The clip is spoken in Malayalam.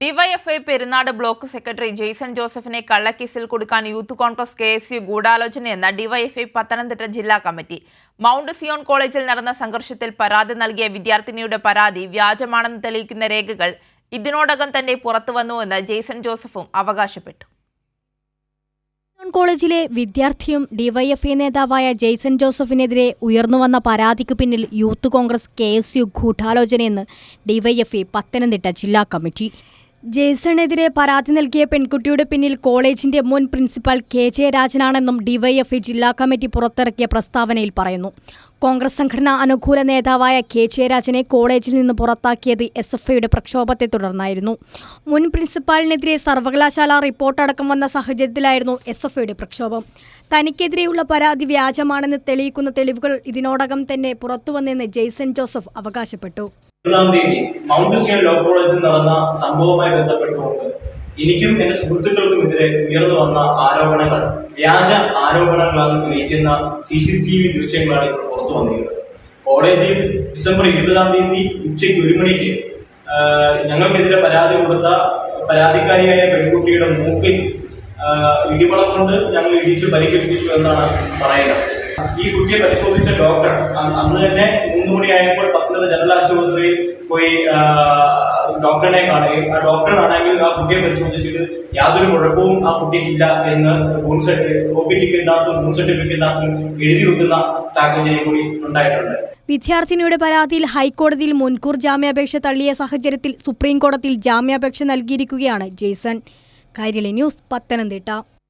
DYFI Perunad block secretary Jaison ജോസഫിനെ കള്ളക്കേസിൽ കൊടുക്കാൻ യൂത്ത് കോൺഗ്രസ് KSU ഗൂഢാലോചനയെന്ന ഡിവൈഎഫ്ഐ പത്തനംതിട്ട ജില്ലാ കമ്മിറ്റി. മൗണ്ട് സിയോൺ കോളേജിൽ നടന്ന സംഘർഷത്തിൽ പരാതി നൽകിയ വിദ്യാർത്ഥിനിയുടെ പരാതി വ്യാജമാണെന്ന് തെളിയിക്കുന്ന രേഖകൾ ഇതിനോടകം തന്നെ പുറത്തുവന്നുവെന്ന് ജെയ്സൺ ജോസഫും അവകാശപ്പെട്ടു. കോളേജിലെ വിദ്യാർത്ഥിയും ഡിവൈഎഫ്ഐ നേതാവായ ജെയ്സൺ ജോസഫിനെതിരെ ഉയർന്നുവന്ന പരാതിക്ക് പിന്നിൽ യൂത്ത് കോൺഗ്രസ് KSU ഗൂഢാലോചനയെന്ന് ഡിവൈഎഫ്ഐ പത്തനംതിട്ട ജില്ലാ കമ്മിറ്റി. ജെയ്സണിനെതിരെ പരാതി നൽകിയ പെൺകുട്ടിയുടെ പിന്നിൽ കോളേജിന്റെ മുൻ പ്രിൻസിപ്പൽ KJ രാജനാണെന്നും ഡിവൈഎഫ്ഐ ജില്ലാ കമ്മിറ്റി പുറത്തിറക്കിയ പ്രസ്താവനയിൽ പറയുന്നു. കോൺഗ്രസ് സംഘടനാ അനുകൂല നേതാവായ KJ രാജനെ കോളേജിൽ നിന്ന് പുറത്താക്കിയത് SFIയുടെ പ്രക്ഷോഭത്തെ തുടർന്നായിരുന്നു. മുൻ പ്രിൻസിപ്പാളിനെതിരെ സർവകലാശാല റിപ്പോർട്ടടക്കം വന്ന സാഹചര്യത്തിലായിരുന്നു SFIയുടെ പ്രക്ഷോഭം. തനിക്കെതിരെയുള്ള പരാതി വ്യാജമാണെന്ന് തെളിയിക്കുന്ന തെളിവുകൾ ഇതിനോടകം തന്നെ പുറത്തുവന്നെന്ന് ജെയ്സൺ ജോസഫ് അവകാശപ്പെട്ടു. മൗണ്ട് സിയോൺ ലോ കോളേജിൽ നടന്ന സംഭവവുമായി ബന്ധപ്പെട്ടുകൊണ്ട് എനിക്കും എന്റെ സുഹൃത്തുക്കൾക്കുമെതിരെ ഉയർന്നു വന്ന ആരോപണങ്ങൾ വ്യാജ ആരോപണങ്ങളാണ് തെളിയിക്കുന്ന CCTV ദൃശ്യങ്ങളാണ് ഇപ്പോൾ പുറത്തു വന്നിരിക്കുന്നത്. കോളേജിൽ ഡിസംബർ 20 ഉച്ചയ്ക്ക് 1 മണിക്ക് ഞങ്ങൾക്കെതിരെ പരാതി കൊടുത്ത പരാതിക്കാരിയായ പെൺകുട്ടിയുടെ മൂക്കിൽ ഇടിവളം കൊണ്ട് ഞങ്ങൾ ഇടിച്ചു പരിക്കേൽപ്പിച്ചു എന്നാണ് പറയുന്നത്. ഈ കുട്ടിയെ പരിശോധിച്ച ഡോക്ടർ അന്ന് തന്നെ 3 മണിയായപ്പോൾ പത്തനംതിട്ട ജനറൽ ആശുപത്രിയിൽ പോയി ഡോക്ടറിനെ കാണുകയും ആ ഡോക്ടറാണെങ്കിൽ ആ കുട്ടിയെ പരിശോധിച്ചിട്ട് യാതൊരു കുഴപ്പവും ആ കുട്ടിക്കില്ല എന്ന് OP ടിക്കറ്റിനകത്തും മൂൺ സർട്ടിഫിക്കറ്റിനകത്തും എഴുതി വെക്കുന്ന സാഹചര്യം കൂടി ഉണ്ടായിട്ടുണ്ട്. വിദ്യാർത്ഥിനിയുടെ പരാതിയിൽ ഹൈക്കോടതിയിൽ മുൻകൂർ ജാമ്യാപേക്ഷ തള്ളിയ സാഹചര്യത്തിൽ സുപ്രീം കോടതിയിൽ ജാമ്യാപേക്ഷ നൽകിയിരിക്കുകയാണ് ജെയ്സൺ. കൈരളി ന്യൂസ്, പത്തനംതിട്ട.